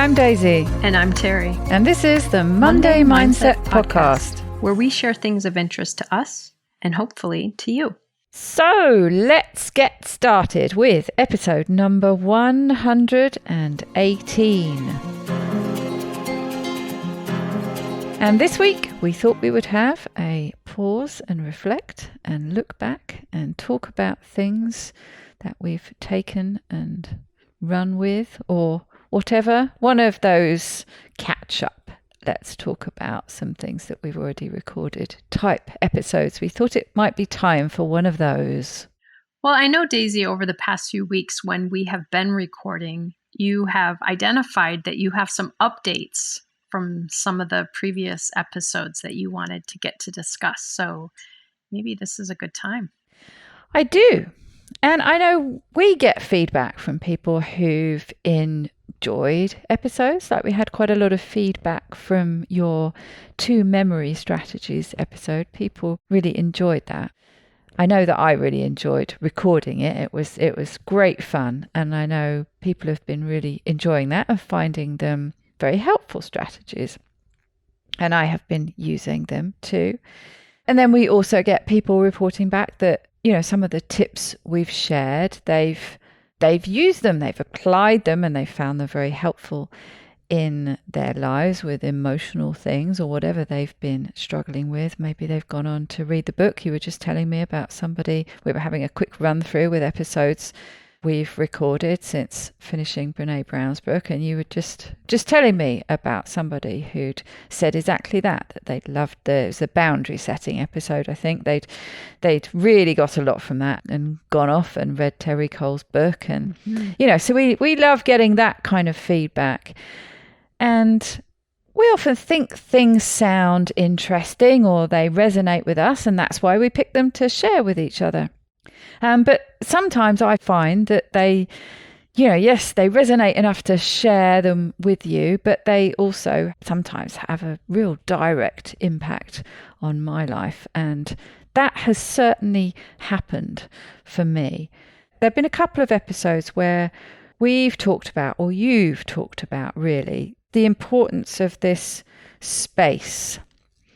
I'm Daisy. And I'm Terry. And this is the Monday Mindset Podcast, where we share things of interest to us and hopefully to you. So let's get started with episode number 118. And this week we thought we would have a pause and reflect and look back and talk about things that we've taken and run with, or whatever, one of those catch up. Let's talk about some things that we've already recorded type episodes. We thought it might be time for one of those. Well, I know, Daisy, over the past few weeks when we have been recording, you have identified that you have some updates from some of the previous episodes that you wanted to get to discuss. So maybe this is a good time. I do. And I know we get feedback from people who've enjoyed episodes. Like we had quite a lot of feedback from your 2 memory strategies episode. People really enjoyed that. I know that I really enjoyed recording it. It was great fun. And I know people have been really enjoying that and finding them very helpful strategies. And I have been using them too. And then we also get people reporting back that, you know, some of the tips we've shared, they've used them, they've applied them, and they found them very helpful in their lives with emotional things or whatever they've been struggling with. Maybe they've gone on to read the book. You were just telling me about somebody. We were having a quick run through with episodes we've recorded since finishing Brené Brown's book, and you were just telling me about somebody who'd said exactly that they'd loved it was a boundary setting episode. I think they'd really got a lot from that and gone off and read Terry Cole's book, and you know, so we love getting that kind of feedback. And we often think things sound interesting or they resonate with us, and that's why we pick them to share with each other. But sometimes I find that they, you know, yes, they resonate enough to share them with you, but they also sometimes have a real direct impact on my life. And that has certainly happened for me. There have been a couple of episodes where we've talked about, or you've talked about really, the importance of this space.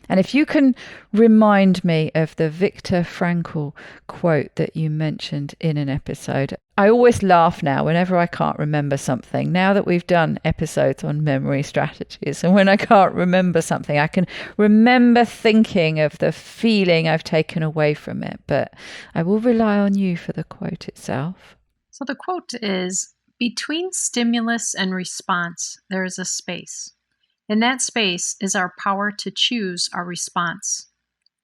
And if you can remind me of the Viktor Frankl quote that you mentioned in an episode, I always laugh now whenever I can't remember something. Now that we've done episodes on memory strategies, and when I can't remember something, I can remember thinking of the feeling I've taken away from it. But I will rely on you for the quote itself. So the quote is, "Between stimulus and response, there is a space. In that space is our power to choose our response.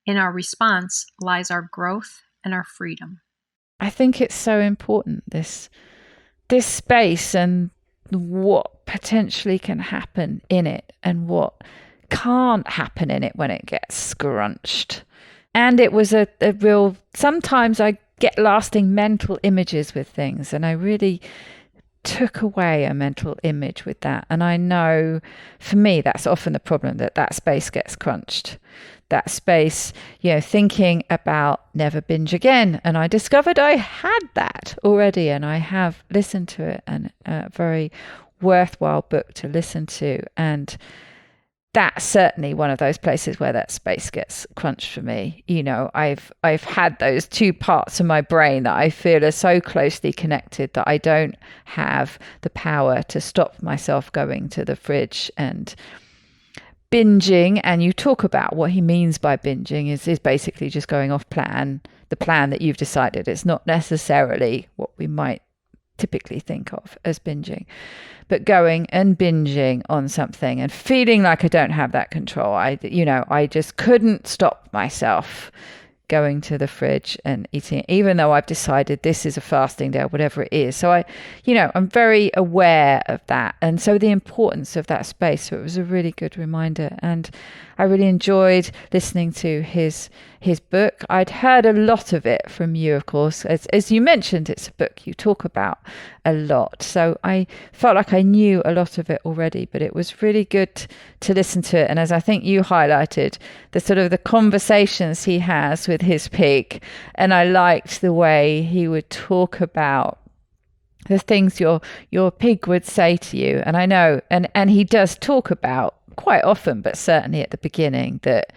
In our response lies our growth and our freedom." I think it's so important, this space and what potentially can happen in it and what can't happen in it when it gets scrunched. And it was a real, sometimes I get lasting mental images with things, and I really took away a mental image with that. And I know for me, that's often the problem, that space gets crunched. That space, you know, thinking about never binge again. And I discovered I had that already, and I have listened to it, and a very worthwhile book to listen to. And that's certainly one of those places where that space gets crunched for me. You know, I've had those 2 parts of my brain that I feel are so closely connected that I don't have the power to stop myself going to the fridge and binging. And you talk about what he means by binging is basically just going off plan, the plan that you've decided. It's not necessarily what we might typically think of as binging, but going and binging on something and feeling like I don't have that control. I just couldn't stop myself going to the fridge and eating it, even though I've decided this is a fasting day or whatever it is. So I'm very aware of that. And so the importance of that space. So it was a really good reminder. And I really enjoyed listening to his book. I'd heard a lot of it from you, of course. As you mentioned, it's a book you talk about a lot. So I felt like I knew a lot of it already, but it was really good to listen to it. And as I think you highlighted, the sort of the conversations he has with his pig. And I liked the way he would talk about the things your pig would say to you. And I know, and he does talk about quite often, but certainly at the beginning, that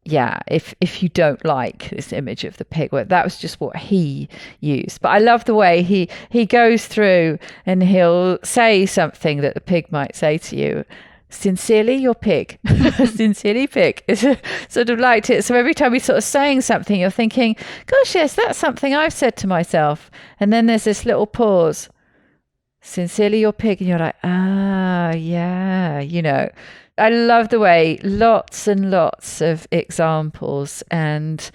if you don't like this image of the pig, well, that was just what he used. But I love the way he goes through and he'll say something that the pig might say to you. Sincerely, your pig. Sincerely, pig. It's sort of liked it. So every time he's sort of saying something, you're thinking, gosh, yes, that's something I've said to myself. And then there's this little pause. Sincerely, your pig. And you're like, yeah, I love the way lots and lots of examples, and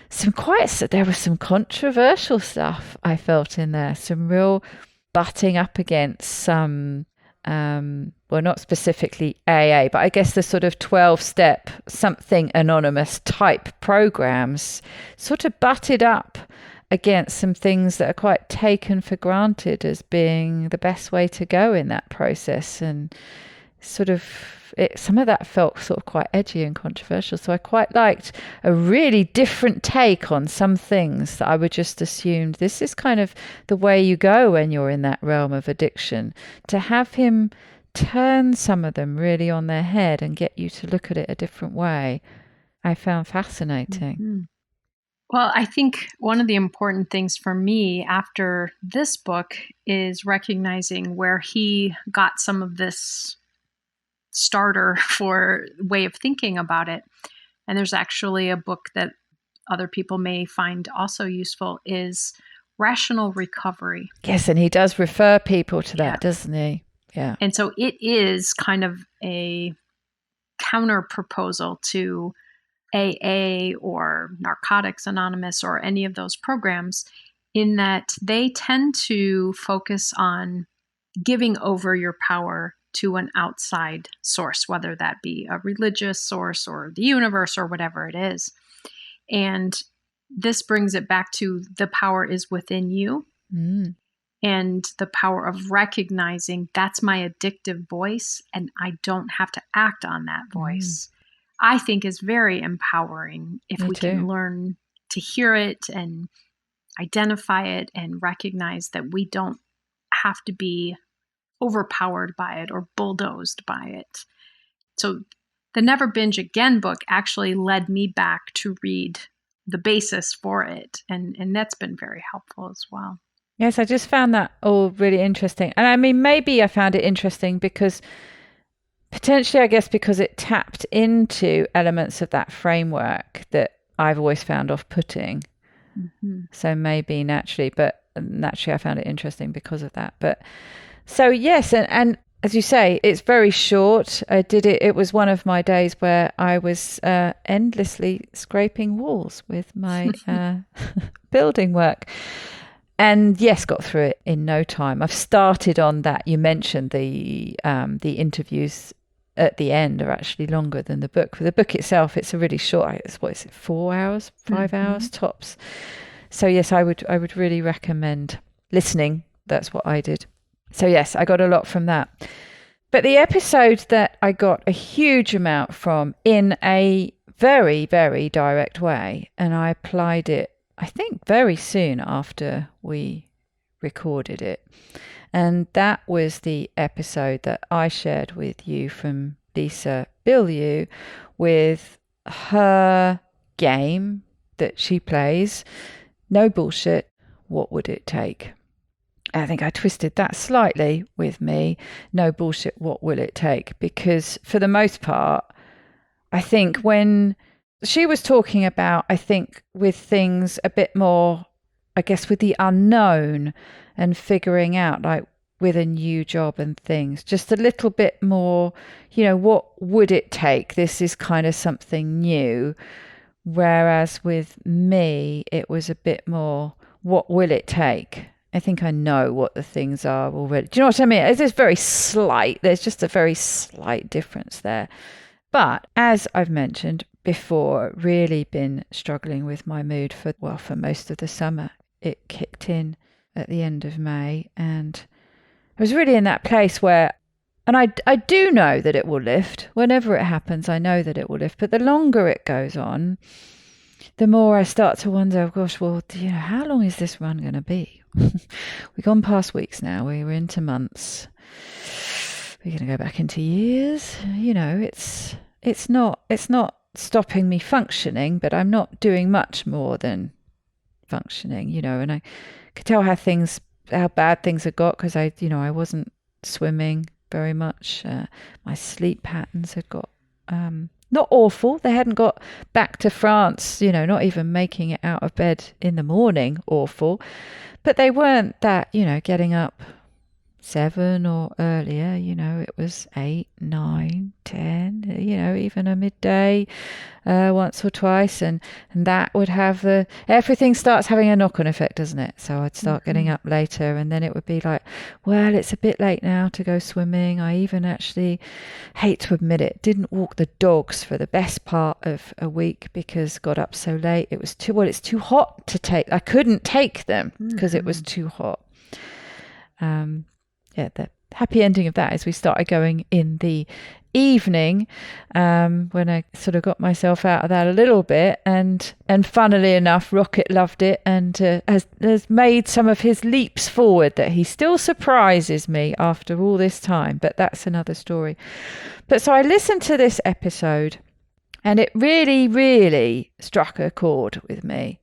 there was some controversial stuff I felt in there, some real butting up against some, well, not specifically AA, but I guess the sort of 12-step something anonymous type programs sort of butted up against some things that are quite taken for granted as being the best way to go in that process. And sort of some of that felt sort of quite edgy and controversial. So I quite liked a really different take on some things that I would just assume this is kind of the way you go when you're in that realm of addiction. To have him turn some of them really on their head and get you to look at it a different way, I found fascinating. Mm-hmm. Well, I think one of the important things for me after this book is recognizing where he got some of this starter for way of thinking about it. And there's actually a book that other people may find also useful, is Rational Recovery. Yes, and he does refer people to that, doesn't he? Yeah. And so it is kind of a counter proposal to AA or Narcotics Anonymous or any of those programs, in that they tend to focus on giving over your power to an outside source, whether that be a religious source or the universe or whatever it is. And this brings it back to the power is within you. And the power of recognizing that's my addictive voice and I don't have to act on that voice, I think is very empowering if we can learn to hear it and identify it and recognize that we don't have to be overpowered by it or bulldozed by it. So the Never Binge Again book actually led me back to read the basis for it. And that's been very helpful as well. Yes, I just found that all really interesting. And I mean, maybe I found it interesting because potentially, I guess, because it tapped into elements of that framework that I've always found off-putting. So maybe naturally I found it interesting because of that. But so yes, and as you say, it's very short. It was one of my days where I was endlessly scraping walls with my building work. And yes, got through it in no time. I've started on that. You mentioned the interviews at the end are actually longer than the book. For the book itself, it's a really short. What is it? 4 hours, 5 hours tops. So yes, I would really recommend listening. That's what I did. So yes, I got a lot from that. But the episode that I got a huge amount from in a very, very direct way, and I applied it, I think, very soon after we recorded it. And that was the episode that I shared with you from Lisa Bilyeu with her game that she plays, No Bullshit, What Would It Take? I think I twisted that slightly with me, No Bullshit, What Will It Take? Because for the most part, I think when she was talking about, I think, with things a bit more, I guess, with the unknown and figuring out, like with a new job and things, just a little bit more, what would it take? This is kind of something new. Whereas with me, it was a bit more, what will it take? I think I know what the things are already. Do you know what I mean? It's just very slight. There's just a very slight difference there. But as I've mentioned before, really been struggling with my mood for most of the summer. It kicked in at the end of May, and I was really in that place where, and I do know that it will lift. Whenever it happens, I know that it will lift. But the longer it goes on, the more I start to wonder, oh gosh, well, how long is this run going to be? We've gone past weeks now. We're into months. We're going to go back into years. It's not stopping me functioning, but I'm not doing much more than functioning, and I could tell how bad things had got because I wasn't swimming very much. My sleep patterns had got not awful. They hadn't got back to France, not even making it out of bed in the morning awful, but they weren't that, getting up 7 or earlier, it was 8, 9, 10, even a midday once or twice, and that would have everything starts having a knock-on effect, doesn't it? So I'd start getting up later, and then it would be like, well, it's a bit late now to go swimming. I even actually, hate to admit it, didn't walk the dogs for the best part of a week because got up so late. It was it's too hot to take. I couldn't take them because it was too hot. The happy ending of that is we started going in the evening when I sort of got myself out of that a little bit, and funnily enough, Rocket loved it and has made some of his leaps forward that he still surprises me after all this time, but that's another story. But so I listened to this episode and it really, really struck a chord with me.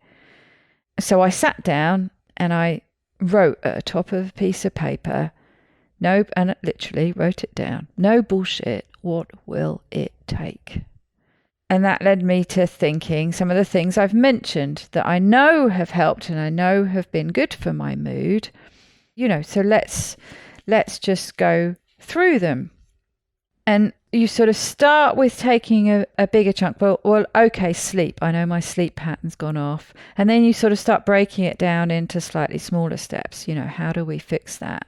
So I sat down and I wrote at the top of a piece of paper, and literally wrote it down. No bullshit. What will it take? And that led me to thinking some of the things I've mentioned that I know have helped and I know have been good for my mood. So let's just go through them. And you sort of start with taking a bigger chunk. Well, okay, sleep. I know my sleep pattern's gone off. And then you sort of start breaking it down into slightly smaller steps. How do we fix that?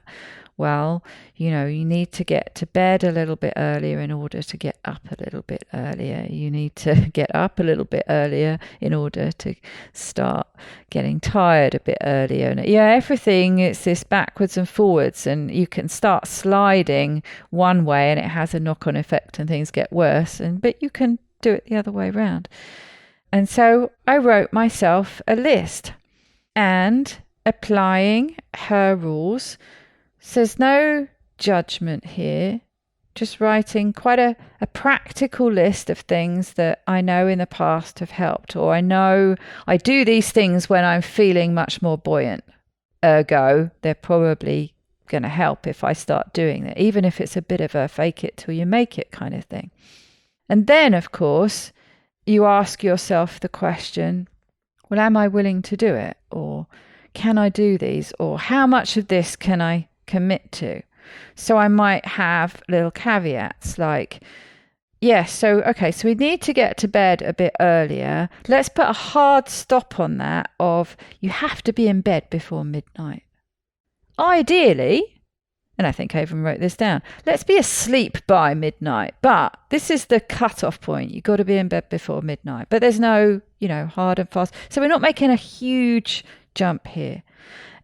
Well, you need to get to bed a little bit earlier in order to get up a little bit earlier. You need to get up a little bit earlier in order to start getting tired a bit earlier. And everything, it's this backwards and forwards, and you can start sliding one way and it has a knock-on effect and things get worse. But you can do it the other way around. And so I wrote myself a list, and applying her rules. So there's no judgment here, just writing quite a practical list of things that I know in the past have helped, or I know I do these things when I'm feeling much more buoyant. Ergo, they're probably going to help if I start doing that, even if it's a bit of a fake it till you make it kind of thing. And then, of course, you ask yourself the question, well, am I willing to do it? Or can I do these? Or how much of this can I commit to? So I might have little caveats like, so we need to get to bed a bit earlier. Let's put a hard stop on that of you have to be in bed before midnight. Ideally, and I think I even wrote this down, let's be asleep by midnight, but this is the cut-off point. You've got to be in bed before midnight, but there's no, hard and fast. So we're not making a huge jump here.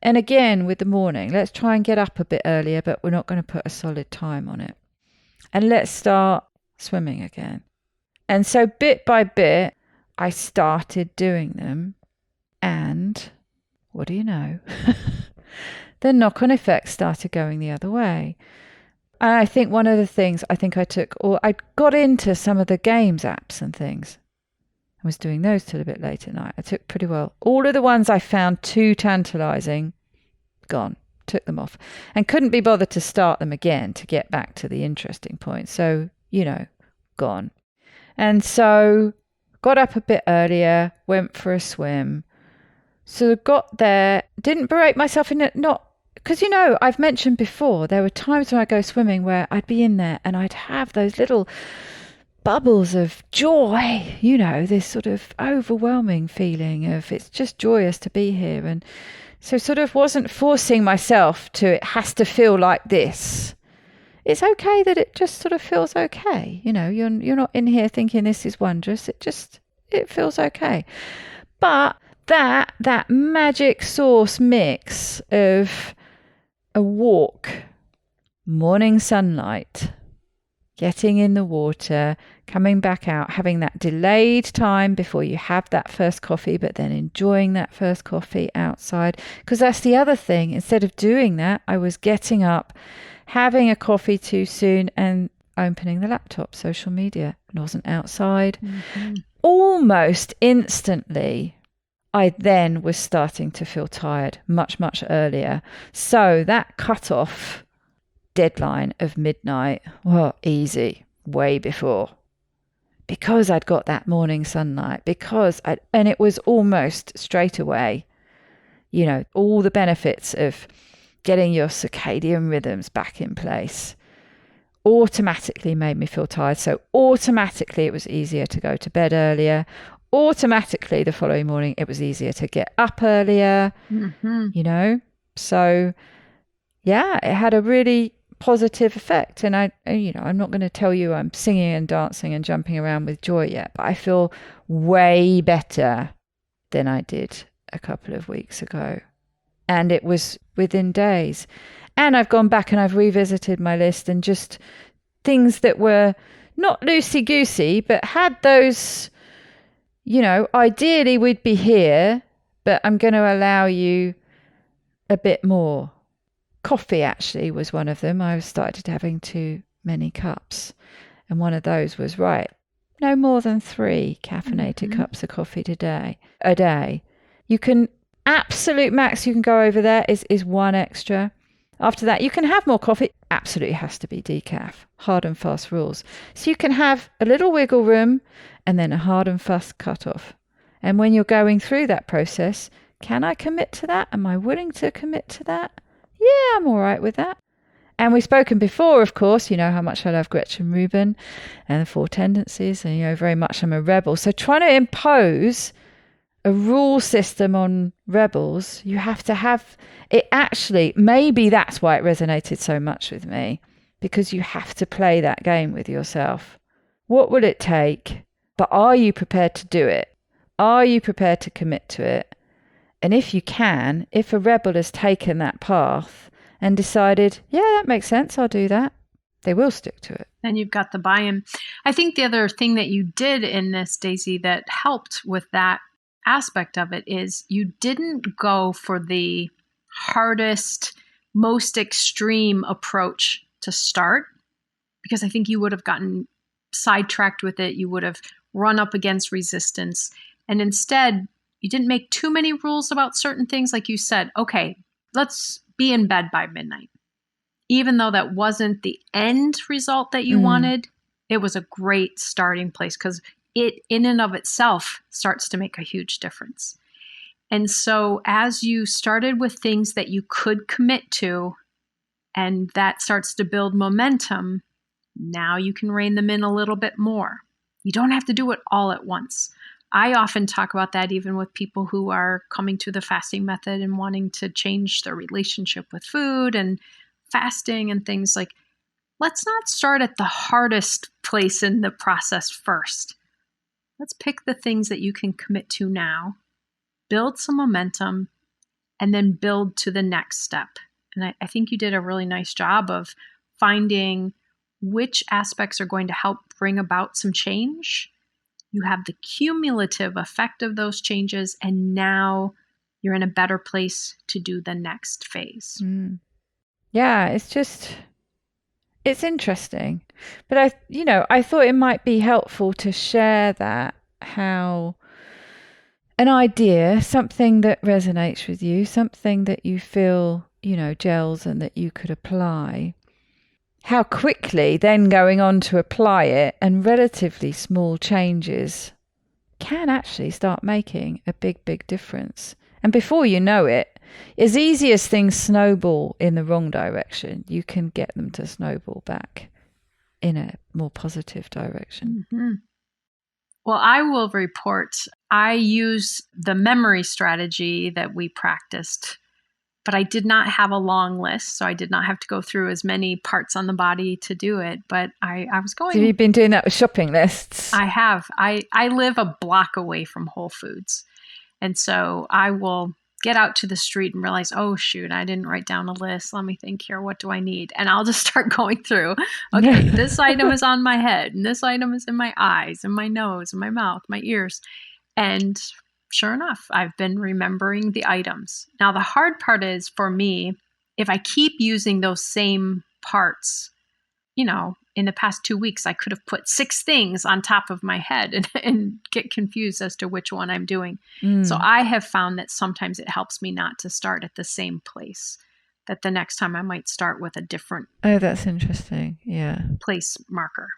And again, with the morning, let's try and get up a bit earlier, but we're not going to put a solid time on it. And let's start swimming again. And so bit by bit, I started doing them. And what do you know? The knock-on effects started going the other way. And I think one of the things I got into some of the games apps and things. I was doing those till a bit late at night. I took pretty well all of the ones I found too tantalizing, gone, took them off, and couldn't be bothered to start them again to get back to the interesting point. So, gone. And so got up a bit earlier, went for a swim. So got there, didn't berate myself in it, not because, I've mentioned before, there were times when I go swimming where I'd be in there and I'd have those little bubbles of joy, this sort of overwhelming feeling of it's just joyous to be here. And so sort of wasn't forcing myself to, it has to feel like this. It's okay that it just sort of feels okay. You're not in here thinking this is wondrous. It feels okay. But that magic sauce mix of a walk, morning sunlight, getting in the water, coming back out, having that delayed time before you have that first coffee, but then enjoying that first coffee outside. Because that's the other thing. Instead of doing that, I was getting up, having a coffee too soon and opening the laptop, social media. I wasn't outside. Mm-hmm. Almost instantly, I then was starting to feel tired much, much earlier. So that cutoff deadline of midnight, well, easy, way before. Because I'd got that morning sunlight, and it was almost straight away, you know, all the benefits of getting your circadian rhythms back in place automatically made me feel tired. So automatically it was easier to go to bed earlier. Automatically the following morning it was easier to get up earlier, you know. So yeah, it had a really positive effect. And I'm not going to tell you I'm singing and dancing and jumping around with joy yet, but I feel way better than I did a couple of weeks ago. And it was within days. And I've gone back and I've revisited my list, and just things that were not loosey-goosey, but had those, you know, ideally we'd be here, but I'm going to allow you a bit more. Coffee actually was one of them. I started having too many cups. And one of those was, right, no more than 3 caffeinated cups of coffee a day. You can, absolute max you can go over there is 1 extra. After that, you can have more coffee. Absolutely has to be decaf. Hard and fast rules. So you can have a little wiggle room and then a hard and fast cutoff. And when you're going through that process, can I commit to that? Am I willing to commit to that? Yeah, I'm all right with that. And we've spoken before, of course, you know how much I love Gretchen Rubin and the 4 tendencies. And, you know, very much I'm a rebel. So trying to impose a rule system on rebels, you have to have it. Actually, maybe that's why it resonated so much with me, because you have to play that game with yourself. What will it take? But are you prepared to do it? Are you prepared to commit to it? And if you can, if a rebel has taken that path and decided, yeah, that makes sense, I'll do that, they will stick to it. And you've got the buy-in. I think the other thing that you did in this, Daisy, that helped with that aspect of it is you didn't go for the hardest, most extreme approach to start, because I think you would have gotten sidetracked with it. You would have run up against resistance. And instead, you didn't make too many rules about certain things. Like you said, okay, let's be in bed by midnight. Even though that wasn't the end result that you wanted, it was a great starting place, because it in and of itself starts to make a huge difference. And so as you started with things that you could commit to, and that starts to build momentum, now you can rein them in a little bit more. You don't have to do it all at once. I often talk about that even with people who are coming to the fasting method and wanting to change their relationship with food and fasting and things. Like, let's not start at the hardest place in the process first. Let's pick the things that you can commit to now, build some momentum, and then build to the next step. And I think you did a really nice job of finding which aspects are going to help bring about some change. You have the cumulative effect of those changes, and now you're in a better place to do the next phase. Yeah, it's interesting. But I thought it might be helpful to share that, how an idea, something that resonates with you, something that you feel, gels and that you could apply, how quickly then going on to apply it and relatively small changes can actually start making a big, big difference. And before you know it, as easy as things snowball in the wrong direction, you can get them to snowball back in a more positive direction. Well, I will report, I use the memory strategy that we practiced, but I did not have a long list, so I did not have to go through as many parts on the body to do it. But I was going... So you've been doing that with shopping lists? I have. I live a block away from Whole Foods. And so I will get out to the street and realize, oh, shoot, I didn't write down a list. Let me think here. What do I need? And I'll just start going through, okay, this item is on my head, and this item is in my eyes, and my nose, and my mouth, my ears. And sure enough, I've been remembering the items. Now, the hard part is for me, if I keep using those same parts, in the past 2 weeks, I could have put 6 things on top of my head and get confused as to which one I'm doing. So I have found that sometimes it helps me not to start at the same place, that the next time I might start with a different Oh, that's interesting. Yeah. place marker.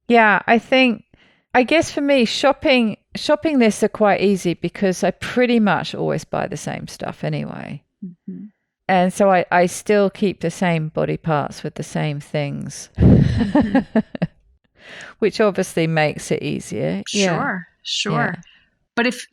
Yeah, I guess for me, shopping lists are quite easy because I pretty much always buy the same stuff anyway. Mm-hmm. And so I still keep the same body parts with the same things, which obviously makes it easier. Sure. Yeah. But if,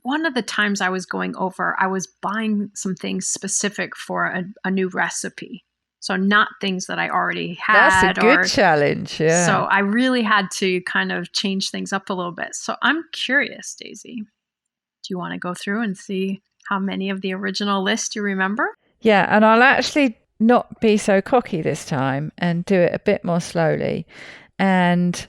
one of the times I was going over, I was buying some things specific for a new recipe. So not things that I already had. That's a good challenge, yeah. So I really had to kind of change things up a little bit. So I'm curious, Daisy. Do you want to go through and see how many of the original list you remember? Yeah, and I'll actually not be so cocky this time and do it a bit more slowly. And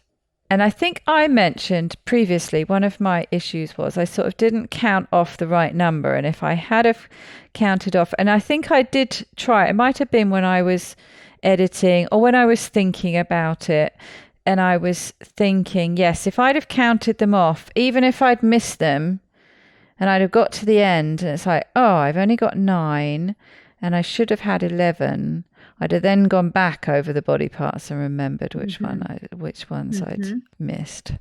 I think I mentioned previously one of my issues was I sort of didn't count off the right number. And if I had have counted off, and I think I did try, it might have been when I was editing or when I was thinking about it. And I was thinking, yes, if I'd have counted them off, even if I'd missed them, and I'd have got to the end and it's like, oh, I've only got 9 and I should have had 11. I'd have then gone back over the body parts and remembered which ones I'd missed.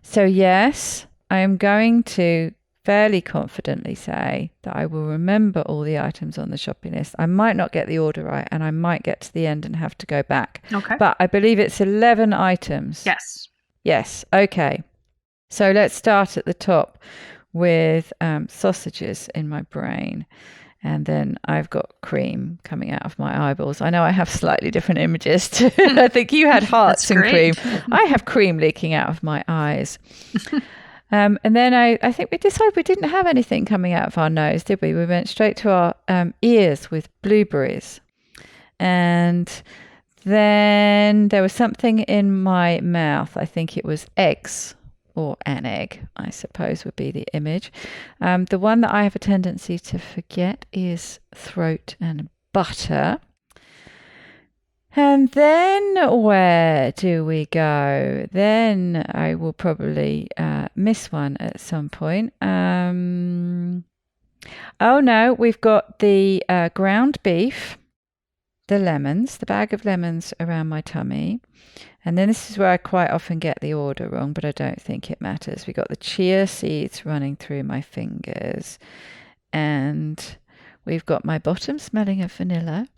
So yes, I am going to fairly confidently say that I will remember all the items on the shopping list. I might not get the order right and I might get to the end and have to go back. Okay. But I believe it's 11 items. Yes. Yes. Okay. So let's start at the top with sausages in my brain. And then I've got cream coming out of my eyeballs. I know I have slightly different images too. I think you had hearts and cream. I have cream leaking out of my eyes. And then I think we decided we didn't have anything coming out of our nose, did we? We went straight to our ears with blueberries. And then there was something in my mouth. I think it was eggs. Or an egg, I suppose, would be the image. The one that I have a tendency to forget is throat and butter. And then where do we go? Then I will probably miss one at some point. Oh no, we've got the ground beef, the lemons, the bag of lemons around my tummy. And then this is where I quite often get the order wrong, but I don't think it matters. We got the chia seeds running through my fingers. And we've got my bottom smelling of vanilla.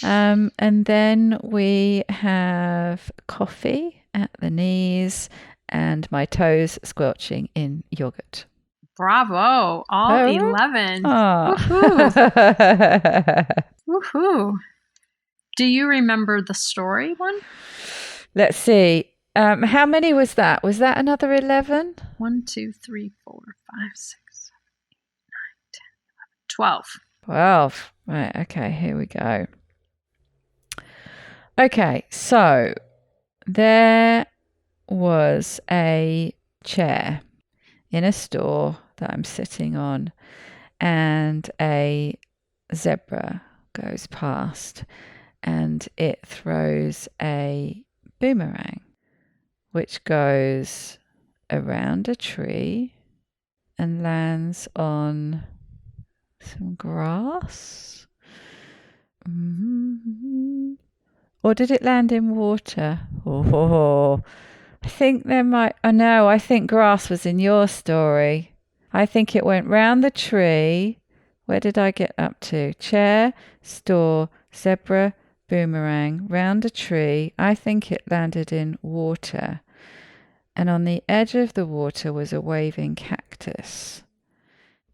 And then we have coffee at the knees and my toes squelching in yogurt. Bravo. All 11. Oh. Woohoo. Woohoo. Do you remember the story one? Let's see. How many was that? Was that another 11? 1, 2, 3, 4, 5, 6, 7, 8, 9, 10, 11, 12. 12. Right. Okay. Here we go. Okay. So there was a chair in a store that I'm sitting on, and a zebra goes past. And it throws a boomerang, which goes around a tree and lands on some grass. Mm-hmm. Or did it land in water? Oh, I think there might... Oh, no, I think grass was in your story. I think it went round the tree. Where did I get up to? Chair, store, zebra, boomerang, round a tree. I think it landed in water. And on the edge of the water was a waving cactus.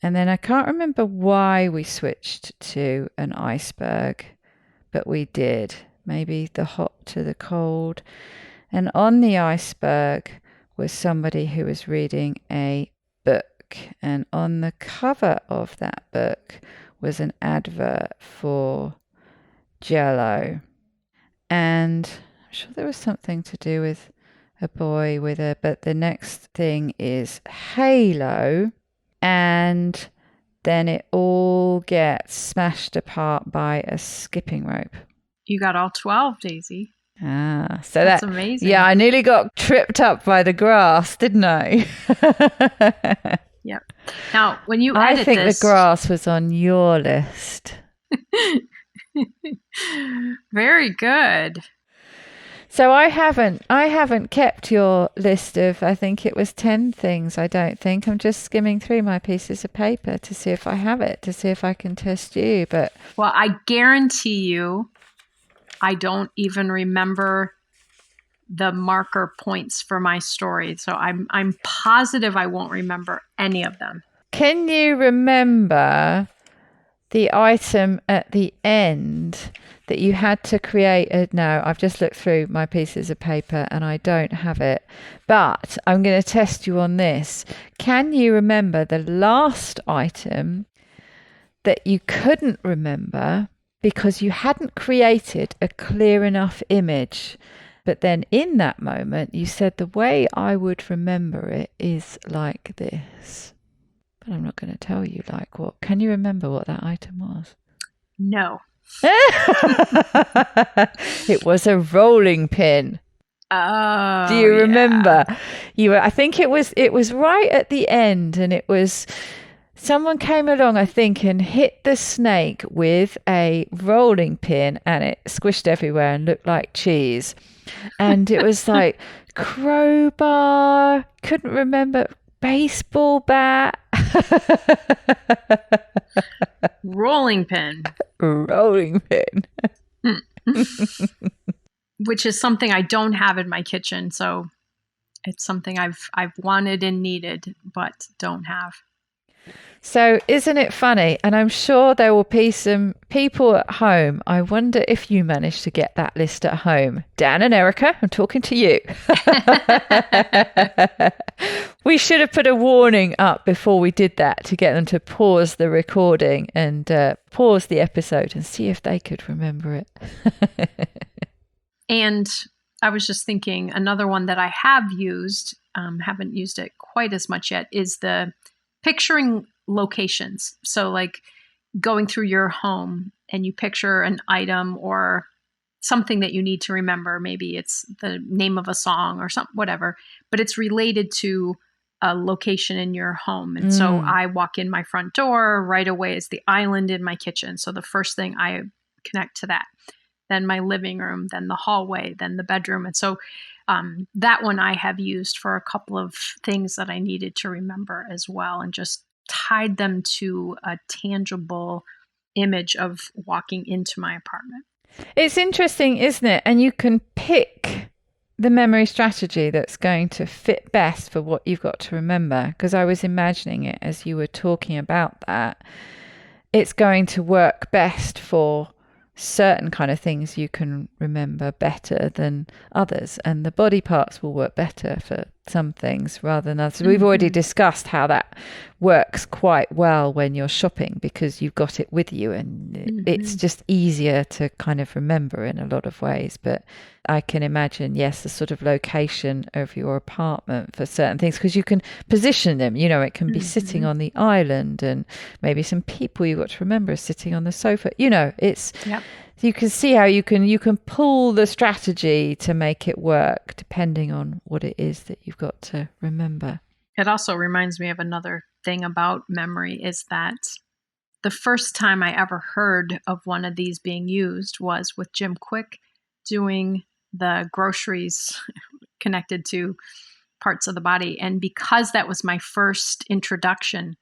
And then I can't remember why we switched to an iceberg, but we did. Maybe the hot to the cold. And on the iceberg was somebody who was reading a book. book, and on the cover of that book was an advert for Jell-O. And I'm sure there was something to do with a boy with a, but the next thing is Halo, and then it all gets smashed apart by a skipping rope. You got all 12, Daisy. So that's amazing. Yeah, I nearly got tripped up by the grass, didn't I? Yep. Now, when you edit I think this, the grass was on your list. Very good. So I haven't kept your list of, I think it was 10 things, I don't think. I'm just skimming through my pieces of paper to see if I have it, to see if I can test you. But well, I guarantee you, I don't even remember the marker points for my story. So I'm positive I won't remember any of them. Can you remember the item at the end that you had to create? No, I've just looked through my pieces of paper and I don't have it. But I'm going to test you on this. Can you remember the last item that you couldn't remember because you hadn't created a clear enough image? But then in that moment, you said the way I would remember it is like this. But I'm not going to tell you like what. Can you remember what that item was? No. It was a rolling pin. Oh, do you remember? I think it was right at the end, and it was someone came along, I think, and hit the snake with a rolling pin, and it squished everywhere and looked like cheese. And it was like crowbar, couldn't remember, baseball bat. Rolling pin. Rolling pin. Which is something I don't have in my kitchen, so it's something I've wanted and needed, but don't have. So isn't it funny? And I'm sure there will be some people at home. I wonder if you managed to get that list at home. Dan and Erica, I'm talking to you. We should have put a warning up before we did that to get them to pause the recording and pause the episode and see if they could remember it. And I was just thinking, another one that I have used, haven't used it quite as much yet, is the picturing locations. So like going through your home and you picture an item or something that you need to remember. Maybe it's the name of a song or something, whatever, but it's related to a location in your home. And so I walk in my front door, right away is the island in my kitchen. So the first thing I connect to that, then my living room, then the hallway, then the bedroom. And so that one I have used for a couple of things that I needed to remember as well, and just tied them to a tangible image of walking into my apartment. It's interesting, isn't it? And you can pick the memory strategy that's going to fit best for what you've got to remember. Because I was imagining it as you were talking about that. It's going to work best for certain kind of things you can remember better than others, and the body parts will work better for some things rather than others. We've already discussed how that works quite well when you're shopping because you've got it with you, and it's just easier to kind of remember in a lot of ways. But I can imagine, yes, the sort of location of your apartment for certain things, because you can position them, you know, it can be sitting on the island, and maybe some people you've got to remember are sitting on the sofa, you know, it's you can see how you can pull the strategy to make it work depending on what it is that you've got to remember. It also reminds me of another thing about memory, is that the first time I ever heard of one of these being used was with Jim Kwik doing the groceries connected to parts of the body. And because that was my first introduction,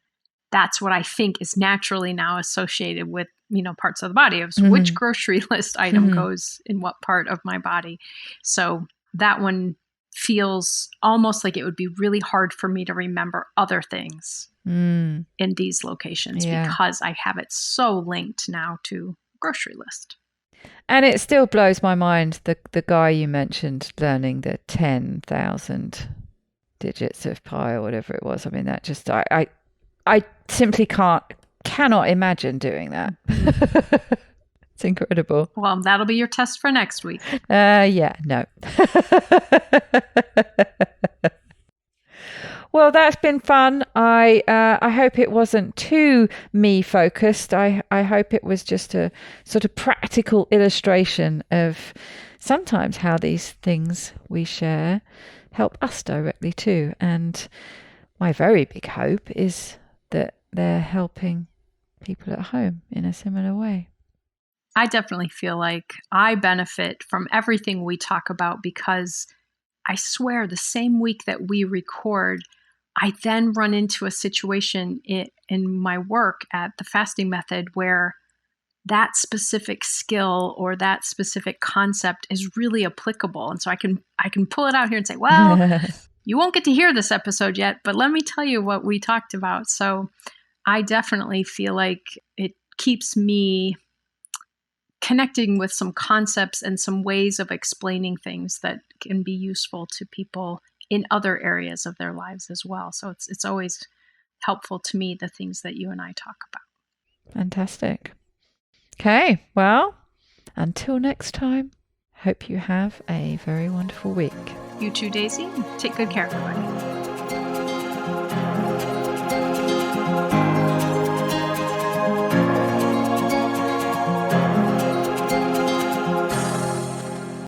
that's what I think is naturally now associated with, you know, parts of the body, of which grocery list item goes in what part of my body. So that one feels almost like it would be really hard for me to remember other things in these locations because I have it so linked now to grocery list. And it still blows my mind, the guy you mentioned learning the 10,000 digits of pi or whatever it was. I mean, that just, I simply cannot imagine doing that. It's incredible. Well, that'll be your test for next week. Yeah, no. Well, that's been fun. I hope it wasn't too me focused. I hope it was just a sort of practical illustration of sometimes how these things we share help us directly too. And my very big hope is that they're helping people at home in a similar way. I definitely feel like I benefit from everything we talk about because I swear the same week that we record, I then run into a situation in my work at the Fasting Method where that specific skill or that specific concept is really applicable. And so I can pull it out here and say, well, you won't get to hear this episode yet, but let me tell you what we talked about. So I definitely feel like it keeps me connecting with some concepts and some ways of explaining things that can be useful to people in other areas of their lives as well. So it's always helpful to me, the things that you and I talk about. Fantastic. Okay, well, until next time, hope you have a very wonderful week. You too, Daisy. Take good care, everybody.